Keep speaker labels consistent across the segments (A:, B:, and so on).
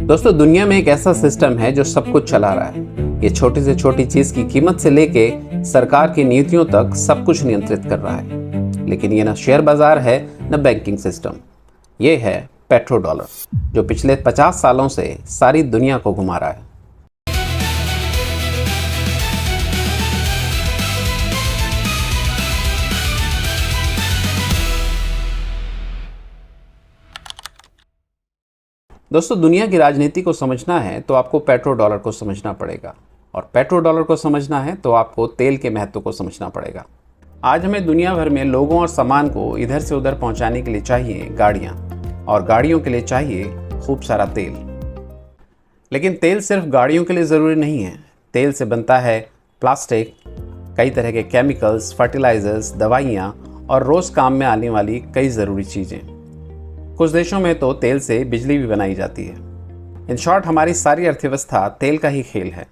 A: दोस्तों, दुनिया में एक ऐसा सिस्टम है जो सब कुछ चला रहा है। ये छोटी से छोटी चीज की कीमत से लेके सरकार की नीतियों तक सब कुछ नियंत्रित कर रहा है। लेकिन ये ना शेयर बाजार है, न बैंकिंग सिस्टम। ये है पेट्रो डॉलर, जो पिछले 50 सालों से सारी दुनिया को घुमा रहा है। दोस्तों, दुनिया की राजनीति को समझना है तो आपको पेट्रो डॉलर को समझना पड़ेगा, और पेट्रो डॉलर को समझना है तो आपको तेल के महत्व को समझना पड़ेगा। आज हमें दुनिया भर में लोगों और सामान को इधर से उधर पहुंचाने के लिए चाहिए गाड़ियां, और गाड़ियों के लिए चाहिए खूब सारा तेल। लेकिन तेल सिर्फ गाड़ियों के लिए ज़रूरी नहीं है। तेल से बनता है प्लास्टिक, कई तरह के केमिकल्स, फर्टिलाइजर्स, दवाइयाँ और रोज़ काम में आने वाली कई ज़रूरी चीज़ें। कुछ देशों में तो तेल से बिजली भी बनाई जाती है। इन शॉर्ट, हमारी सारी अर्थव्यवस्था तेल का ही खेल है।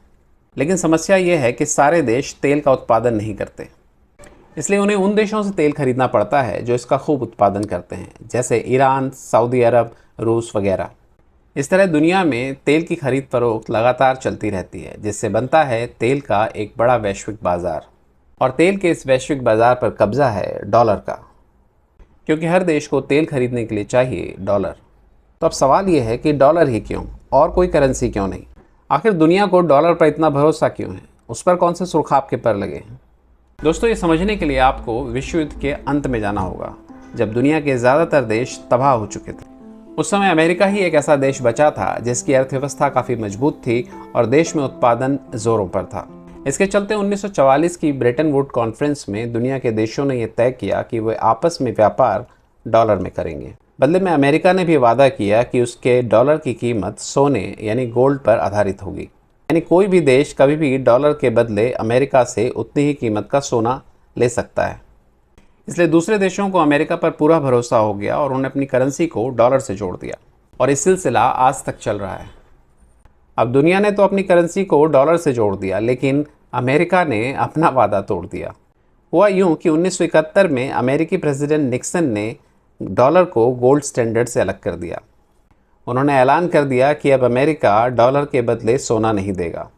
A: लेकिन समस्या ये है कि सारे देश तेल का उत्पादन नहीं करते, इसलिए उन्हें उन देशों से तेल खरीदना पड़ता है जो इसका खूब उत्पादन करते हैं, जैसे ईरान, सऊदी अरब, रूस वगैरह। इस तरह दुनिया में तेल की खरीद फरोख्त लगातार चलती रहती है, जिससे बनता है तेल का एक बड़ा वैश्विक बाजार। और तेल के इस वैश्विक बाजार पर कब्जा है डॉलर का, क्योंकि हर देश को तेल खरीदने के लिए चाहिए डॉलर। तो अब सवाल ये है कि डॉलर ही क्यों, और कोई करेंसी क्यों नहीं? आखिर दुनिया को डॉलर पर इतना भरोसा क्यों है? उस पर कौन से सुर्खाब के पर लगे हैं? दोस्तों, ये समझने के लिए आपको विश्व युद्ध के अंत में जाना होगा, जब दुनिया के ज़्यादातर देश तबाह हो चुके थे। उस समय अमेरिका ही एक ऐसा देश बचा था जिसकी अर्थव्यवस्था काफ़ी मजबूत थी और देश में उत्पादन जोरों पर था। इसके चलते 1944 की ब्रेटन वुड कॉन्फ्रेंस में दुनिया के देशों ने यह तय किया कि वे आपस में व्यापार डॉलर में करेंगे। बदले में अमेरिका ने भी वादा किया कि उसके डॉलर की कीमत सोने यानी गोल्ड पर आधारित होगी, यानी कोई भी देश कभी भी डॉलर के बदले अमेरिका से उतनी ही कीमत का सोना ले सकता है। इसलिए दूसरे देशों को अमेरिका पर पूरा भरोसा हो गया और उन्होंने अपनी करेंसी को डॉलर से जोड़ दिया, और ये सिलसिला आज तक चल रहा है। अब दुनिया ने तो अपनी करेंसी को डॉलर से जोड़ दिया, लेकिन अमेरिका ने अपना वादा तोड़ दिया। हुआ यूं कि 1971 में अमेरिकी प्रेसिडेंट निक्सन ने डॉलर को गोल्ड स्टैंडर्ड से अलग कर दिया। उन्होंने ऐलान कर दिया कि अब अमेरिका डॉलर के बदले सोना नहीं देगा।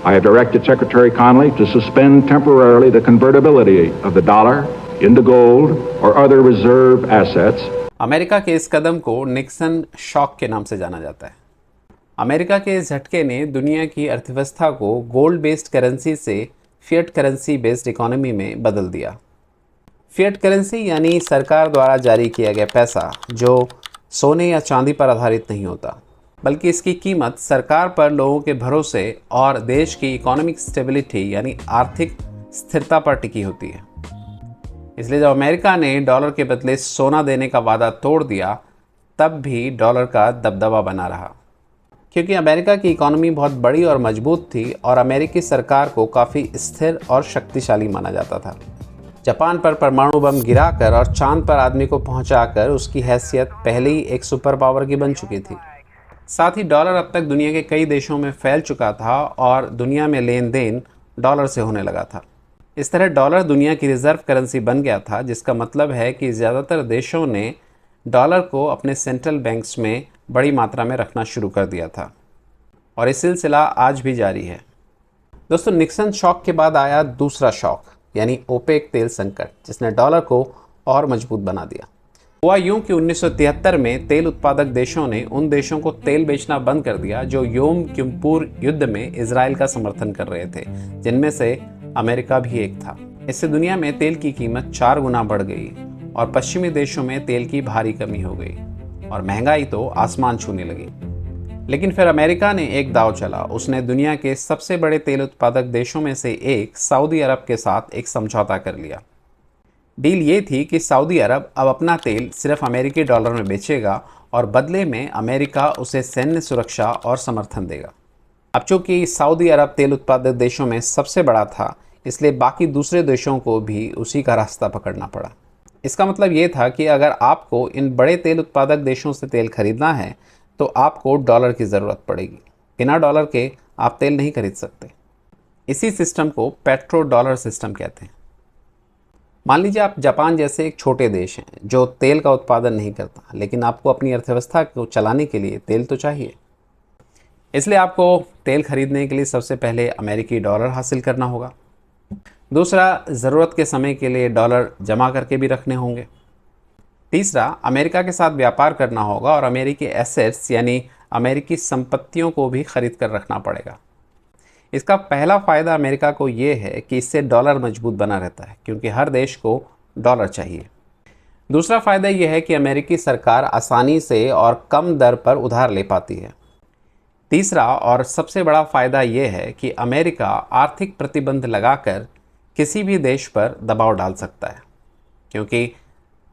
B: I have directed Secretary Connally to suspend temporarily the convertibility of the dollar into gold or other reserve assets.
A: America के इस कदम को निक्सन शॉक के नाम से जाना जाता है। अमेरिका के इस झटके ने दुनिया की अर्थव्यवस्था को गोल्ड बेस्ड करेंसी से फिएट करेंसी बेस्ड इकोनॉमी में बदल दिया। फिएट करेंसी यानी सरकार द्वारा जारी किया गया पैसा, जो सोने या चांदी पर आधारित नहीं होता, बल्कि इसकी कीमत सरकार पर लोगों के भरोसे और देश की इकोनॉमिक स्टेबिलिटी यानी आर्थिक स्थिरता पर टिकी होती है। इसलिए जब अमेरिका ने डॉलर के बदले सोना देने का वादा तोड़ दिया, तब भी डॉलर का दबदबा बना रहा, क्योंकि अमेरिका की इकोनॉमी बहुत बड़ी और मजबूत थी और अमेरिकी सरकार को काफ़ी स्थिर और शक्तिशाली माना जाता था। जापान पर परमाणु बम गिराकर और चांद पर आदमी को पहुंचाकर उसकी हैसियत पहले ही एक सुपर पावर की बन चुकी थी। साथ ही डॉलर अब तक दुनिया के कई देशों में फैल चुका था और दुनिया में लेन देन डॉलर से होने लगा था। इस तरह डॉलर दुनिया की रिजर्व करेंसी बन गया था, जिसका मतलब है कि ज़्यादातर देशों ने डॉलर को अपने सेंट्रल बैंक्स में बड़ी मात्रा में रखना शुरू कर दिया था, और ये सिलसिला आज भी जारी है। दोस्तों, निक्सन शॉक के बाद आया दूसरा शॉक, यानी ओपेक तेल संकट, जिसने डॉलर को और मजबूत बना दिया। हुआ यूं कि 1973 में तेल उत्पादक देशों ने उन देशों को तेल बेचना बंद कर दिया जो योम किपुर युद्ध में इजराइल का समर्थन कर रहे थे, जिनमें से अमेरिका भी एक था। इससे दुनिया में तेल की कीमत 4 गुना बढ़ गई और पश्चिमी देशों में तेल की भारी कमी हो गई और महंगाई तो आसमान छूने लगी। लेकिन फिर अमेरिका ने एक दांव चला। उसने दुनिया के सबसे बड़े तेल उत्पादक देशों में से एक सऊदी अरब के साथ एक समझौता कर लिया। डील ये थी कि सऊदी अरब अब अपना तेल सिर्फ अमेरिकी डॉलर में बेचेगा और बदले में अमेरिका उसे सैन्य सुरक्षा और समर्थन देगा। अब चूंकि सऊदी अरब तेल उत्पादक देशों में सबसे बड़ा था, इसलिए बाकी दूसरे देशों को भी उसी का रास्ता पकड़ना पड़ा। इसका मतलब ये था कि अगर आपको इन बड़े तेल उत्पादक देशों से तेल खरीदना है तो आपको डॉलर की ज़रूरत पड़ेगी। बिना डॉलर के आप तेल नहीं खरीद सकते। इसी सिस्टम को पेट्रो डॉलर सिस्टम कहते हैं। मान लीजिए आप जापान जैसे एक छोटे देश हैं जो तेल का उत्पादन नहीं करता, लेकिन आपको अपनी अर्थव्यवस्था को चलाने के लिए तेल तो चाहिए। इसलिए आपको तेल खरीदने के लिए सबसे पहले अमेरिकी डॉलर हासिल करना होगा। दूसरा, ज़रूरत के समय के लिए डॉलर जमा करके भी रखने होंगे। तीसरा, अमेरिका के साथ व्यापार करना होगा और अमेरिकी एसेट्स यानी अमेरिकी संपत्तियों को भी खरीद कर रखना पड़ेगा। इसका पहला फ़ायदा अमेरिका को ये है कि इससे डॉलर मजबूत बना रहता है, क्योंकि हर देश को डॉलर चाहिए। दूसरा फ़ायदा यह है कि अमेरिकी सरकार आसानी से और कम दर पर उधार ले पाती है। तीसरा और सबसे बड़ा फ़ायदा यह है कि अमेरिका आर्थिक प्रतिबंध लगाकर किसी भी देश पर दबाव डाल सकता है, क्योंकि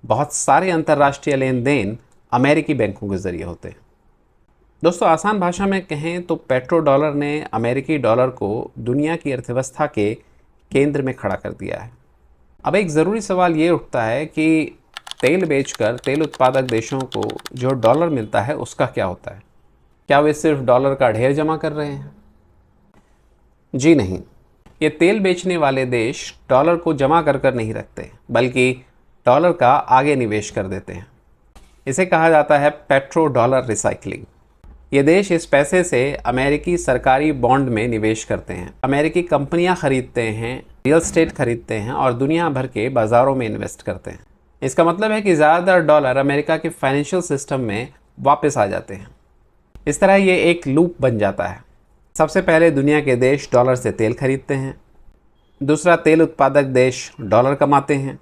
A: बहुत सारे अंतर्राष्ट्रीय लेन देन अमेरिकी बैंकों के ज़रिए होते हैं। दोस्तों, आसान भाषा में कहें तो पेट्रो डॉलर ने अमेरिकी डॉलर को दुनिया की अर्थव्यवस्था के केंद्र में खड़ा कर दिया है। अब एक ज़रूरी सवाल ये उठता है कि तेल बेचकर तेल उत्पादक देशों को जो डॉलर मिलता है उसका क्या होता है? क्या वे सिर्फ डॉलर का ढेर जमा कर रहे हैं? जी नहीं, ये तेल बेचने वाले देश डॉलर को जमा कर नहीं रखते, बल्कि डॉलर का आगे निवेश कर देते हैं। इसे कहा जाता है पेट्रो डॉलर रिसाइकलिंग। ये देश इस पैसे से अमेरिकी सरकारी बॉन्ड में निवेश करते हैं, अमेरिकी कंपनियां खरीदते हैं, रियल एस्टेट खरीदते हैं और दुनिया भर के बाज़ारों में इन्वेस्ट करते हैं। इसका मतलब है कि ज़्यादातर डॉलर अमेरिका के फाइनेंशियल सिस्टम में वापस आ जाते हैं। इस तरह ये एक लूप बन जाता है। सबसे पहले दुनिया के देश डॉलर से तेल खरीदते हैं। दूसरा, तेल उत्पादक देश डॉलर कमाते हैं।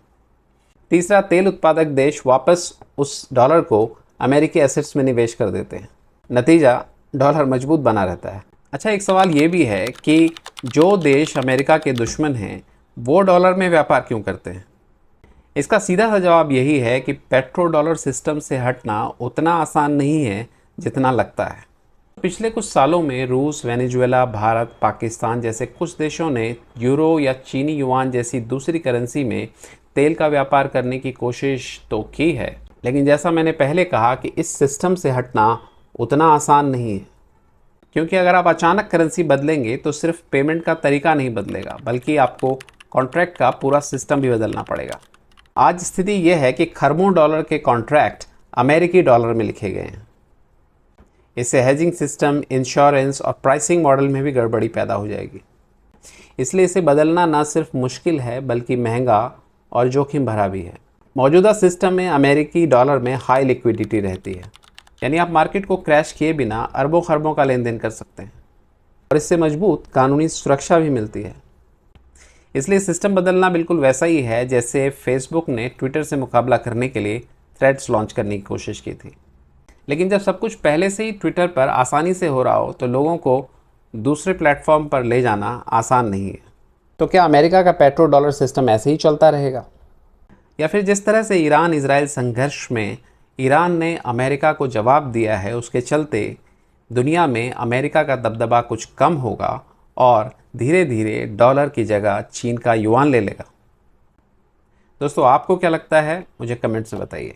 A: तीसरा, तेल उत्पादक देश वापस उस डॉलर को अमेरिकी एसेट्स में निवेश कर देते हैं। नतीजा, डॉलर मजबूत बना रहता है। अच्छा, एक सवाल ये भी है कि जो देश अमेरिका के दुश्मन हैं वो डॉलर में व्यापार क्यों करते हैं? इसका सीधा सा जवाब यही है कि पेट्रो डॉलर सिस्टम से हटना उतना आसान नहीं है जितना लगता है। पिछले कुछ सालों में रूस, वेनेजुएला, भारत, पाकिस्तान जैसे कुछ देशों ने यूरो या चीनी युआन जैसी दूसरी करेंसी में तेल का व्यापार करने की कोशिश तो की है, लेकिन जैसा मैंने पहले कहा कि इस सिस्टम से हटना उतना आसान नहीं है, क्योंकि अगर आप अचानक करेंसी बदलेंगे तो सिर्फ पेमेंट का तरीका नहीं बदलेगा, बल्कि आपको कॉन्ट्रैक्ट का पूरा सिस्टम भी बदलना पड़ेगा। आज स्थिति यह है कि खरबों डॉलर के कॉन्ट्रैक्ट अमेरिकी डॉलर में लिखे गए हैं। इससे हेजिंग सिस्टम, इंश्योरेंस और प्राइसिंग मॉडल में भी गड़बड़ी पैदा हो जाएगी। इसलिए इसे बदलना न सिर्फ मुश्किल है बल्कि महंगा और जोखिम भरा भी है। मौजूदा सिस्टम में अमेरिकी डॉलर में हाई लिक्विडिटी रहती है, यानी आप मार्केट को क्रैश किए बिना अरबों खरबों का लेन देन कर सकते हैं और इससे मजबूत कानूनी सुरक्षा भी मिलती है। इसलिए सिस्टम बदलना बिल्कुल वैसा ही है जैसे फेसबुक ने ट्विटर से मुकाबला करने के लिए थ्रेड्स लॉन्च करने की कोशिश की थी। लेकिन जब सब कुछ पहले से ही ट्विटर पर आसानी से हो रहा हो तो लोगों को दूसरे प्लेटफॉर्म पर ले जाना आसान नहीं है। तो क्या अमेरिका का पेट्रो डॉलर सिस्टम ऐसे ही चलता रहेगा, या फिर जिस तरह से ईरान इजराइल संघर्ष में ईरान ने अमेरिका को जवाब दिया है उसके चलते दुनिया में अमेरिका का दबदबा कुछ कम होगा और धीरे धीरे डॉलर की जगह चीन का युआन ले लेगा? दोस्तों, आपको क्या लगता है मुझे कमेंट्स में बताइए।